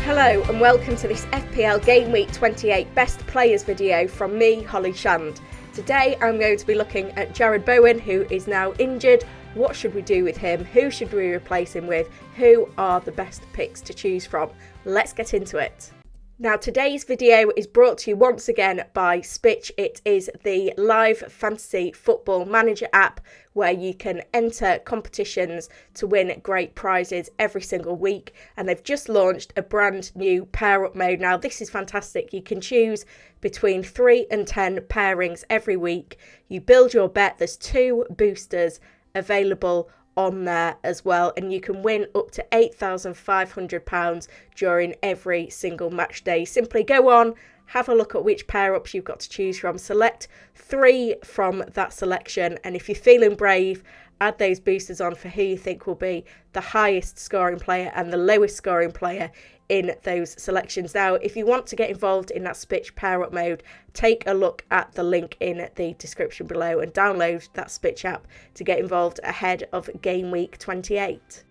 Hello and welcome to this FPL Gameweek 28 Best Players video from me, Holly Shand. Today I'm going to be looking at Jarrod Bowen, who is now injured. What should we do with him? Who should we replace him with? Who are the best picks to choose from? Let's get into it. Now today's video is brought to you once again by Spitch. It is the live fantasy football manager app where you can enter competitions to win great prizes every single week, and they've just launched a brand new pair up mode. Now this is fantastic. You can choose between 3 and 10 pairings every week. You build your bet. There's 2 boosters available on there as well, and you can win up to £8,500 during every single match day. Simply go on, have a look at which pair ups you've got to choose from, select 3 from that selection, and if you're feeling brave, add those boosters on for who you think will be the highest scoring player and the lowest scoring player in those selections. Now, if you want to get involved in that Spitch pair up mode, take a look at the link in the description below and download that Spitch app to get involved ahead of Game Week 28.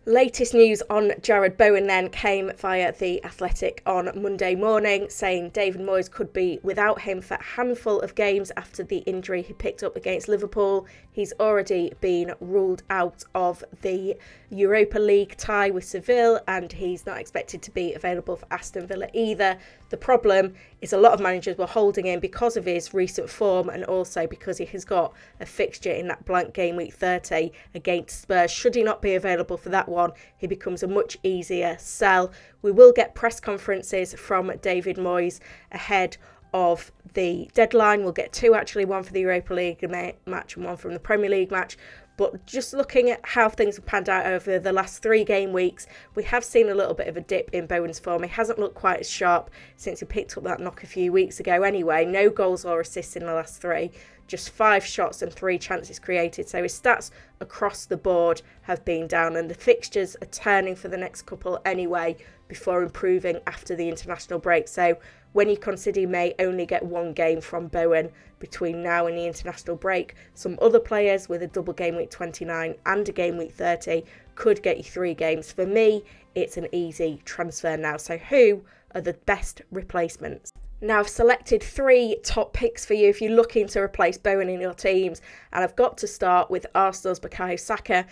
Latest news on Jarrod Bowen then came via The Athletic on Monday morning, saying David Moyes could be without him for a handful of games after the injury he picked up against Liverpool. He's already been ruled out of the Europa League tie with Seville, and he's not expected to be available for Aston Villa either. The problem is a lot of managers were holding him because of his recent form and also because he has got a fixture in that blank game week 30 against Spurs. Should he not be available for that one, he becomes a much easier sell. We will get press conferences from David Moyes ahead of the deadline. We'll get 2 actually, one for the Europa League match and one from the Premier League match. But just looking at how things have panned out over the last 3 game weeks, we have seen a little bit of a dip in Bowen's form. He hasn't looked quite as sharp since he picked up that knock a few weeks ago anyway. No goals or assists in the last 3, just 5 shots and 3 chances created. So his stats across the board have been down, and the fixtures are turning for the next couple anyway before improving after the international break. So when you consider you may only get 1 game from Bowen between now and the international break, some other players with a double game week 29 and a game week 30 could get you 3 games. For me, it's an easy transfer now. So who are the best replacements? Now I've selected 3 top picks for you if you're looking to replace Bowen in your teams, and I've got to start with Arsenal's Bukayo Saka.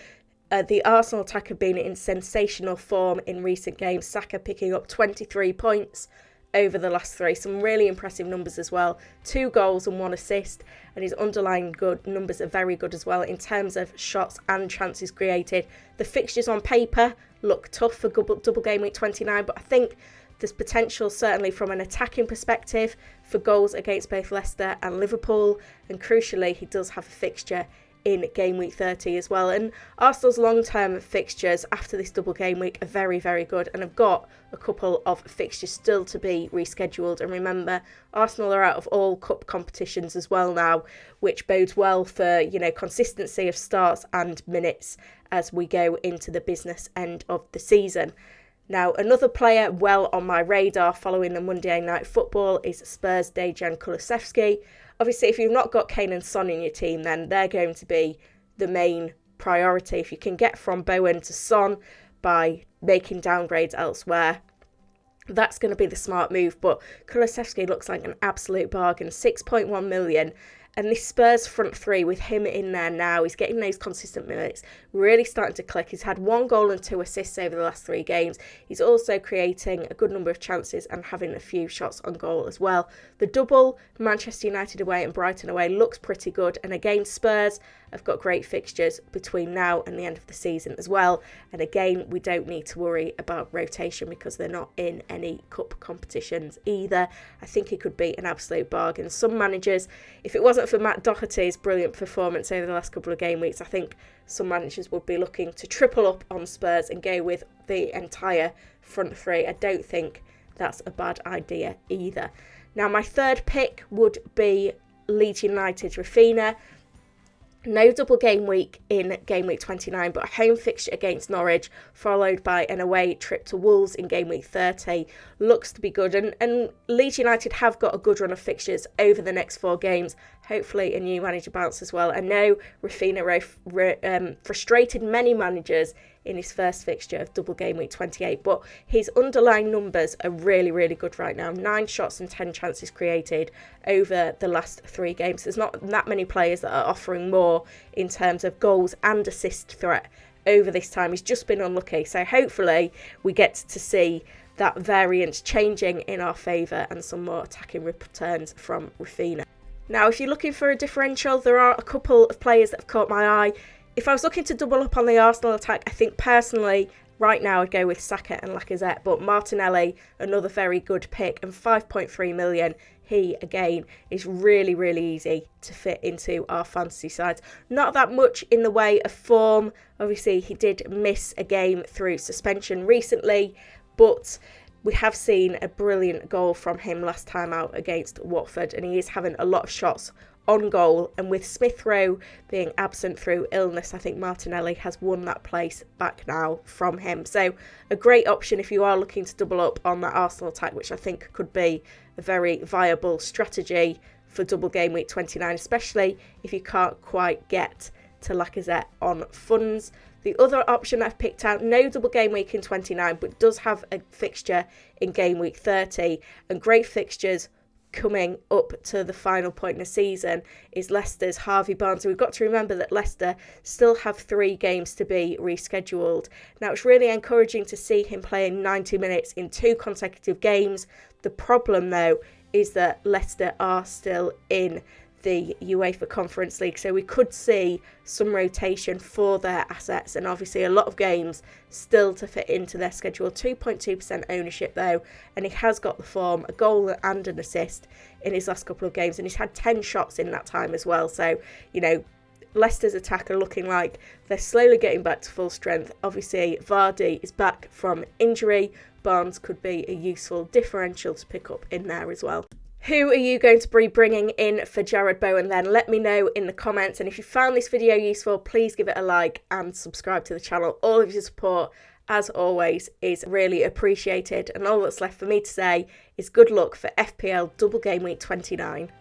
The Arsenal attack have been in sensational form in recent games. Saka picking up 23 points over the last 3. Some really impressive numbers as well. 2 goals and 1 assist, and his underlying good numbers are very good as well in terms of shots and chances created. The fixtures on paper look tough for double game week 29, but I think there's potential certainly from an attacking perspective for goals against both Leicester and Liverpool, and crucially he does have a fixture in game week 30 as well. And Arsenal's long-term fixtures after this double game week are very, very good, and have got a couple of fixtures still to be rescheduled. And remember, Arsenal are out of all cup competitions as well now, which bodes well for, consistency of starts and minutes as we go into the business end of the season. Now, another player well on my radar following the Monday night football is Spurs' Dejan Kulusevski. Obviously, if you've not got Kane and Son in your team, then they're going to be the main priority. If you can get from Bowen to Son by making downgrades elsewhere, that's going to be the smart move. But Kulusevski looks like an absolute bargain, 6.1 million. And this Spurs front 3 with him in there now, he's getting those consistent minutes, really starting to click. He's had 1 goal and 2 assists over the last 3 games. He's also creating a good number of chances and having a few shots on goal as well. The double, Manchester United away and Brighton away, looks pretty good. And again, Spurs have got great fixtures between now and the end of the season as well. And again, we don't need to worry about rotation because they're not in any cup competitions either. I think he could be an absolute bargain. Some managers, if it wasn't for Matt Doherty's brilliant performance over the last couple of game weeks, I think some managers would be looking to triple up on Spurs and go with the entire front 3. I don't think that's a bad idea either. Now, my third pick would be Leeds United's Raphinha. No double game week in game week 29, but a home fixture against Norwich, followed by an away trip to Wolves in game week 30. Looks to be good. And Leeds United have got a good run of fixtures over the next 4 games. Hopefully a new manager bounce as well. I know Raphinha frustrated many managers in his first fixture of Double Gameweek 28, but his underlying numbers are really, really good right now. 9 shots and 10 chances created over the last 3 games. There's not that many players that are offering more in terms of goals and assist threat over this time. He's just been unlucky, so hopefully we get to see that variance changing in our favour and some more attacking returns from Rafinha. Now, if you're looking for a differential, there are a couple of players that have caught my eye. If I was looking to double up on the Arsenal attack, I think personally, right now I'd go with Saka and Lacazette, but Martinelli, another very good pick, and 5.3 million, he, again, is really, really easy to fit into our fantasy sides. Not that much in the way of form. Obviously, he did miss a game through suspension recently, but we have seen a brilliant goal from him last time out against Watford, and he is having a lot of shots on goal, and with Smith Rowe being absent through illness, I think Martinelli has won that place back now from him. So a great option if you are looking to double up on that Arsenal attack, which I think could be a very viable strategy for Double Game Week 29, especially if you can't quite get to Lacazette on funds. The other option I've picked out, no Double Game Week in 29, but does have a fixture in Game Week 30, and great fixtures coming up to the final point in the season, is Leicester's Harvey Barnes. We've got to remember that Leicester still have 3 games to be rescheduled. Now, it's really encouraging to see him playing 90 minutes in 2 consecutive games. The problem, though, is that Leicester are still in the UEFA Conference League, so we could see some rotation for their assets, and obviously a lot of games still to fit into their schedule. 2.2% ownership though, and he has got the form, a goal and an assist in his last couple of games, and he's had 10 shots in that time as well. So, you know, Leicester's attack are looking like they're slowly getting back to full strength. Obviously Vardy is back from injury. Barnes could be a useful differential to pick up in there as well. Who are you going to be bringing in for Jarrod Bowen then? Let me know in the comments, and if you found this video useful, please give it a like and subscribe to the channel. All of your support, as always, is really appreciated, and all that's left for me to say is good luck for FPL Double Game Week 29.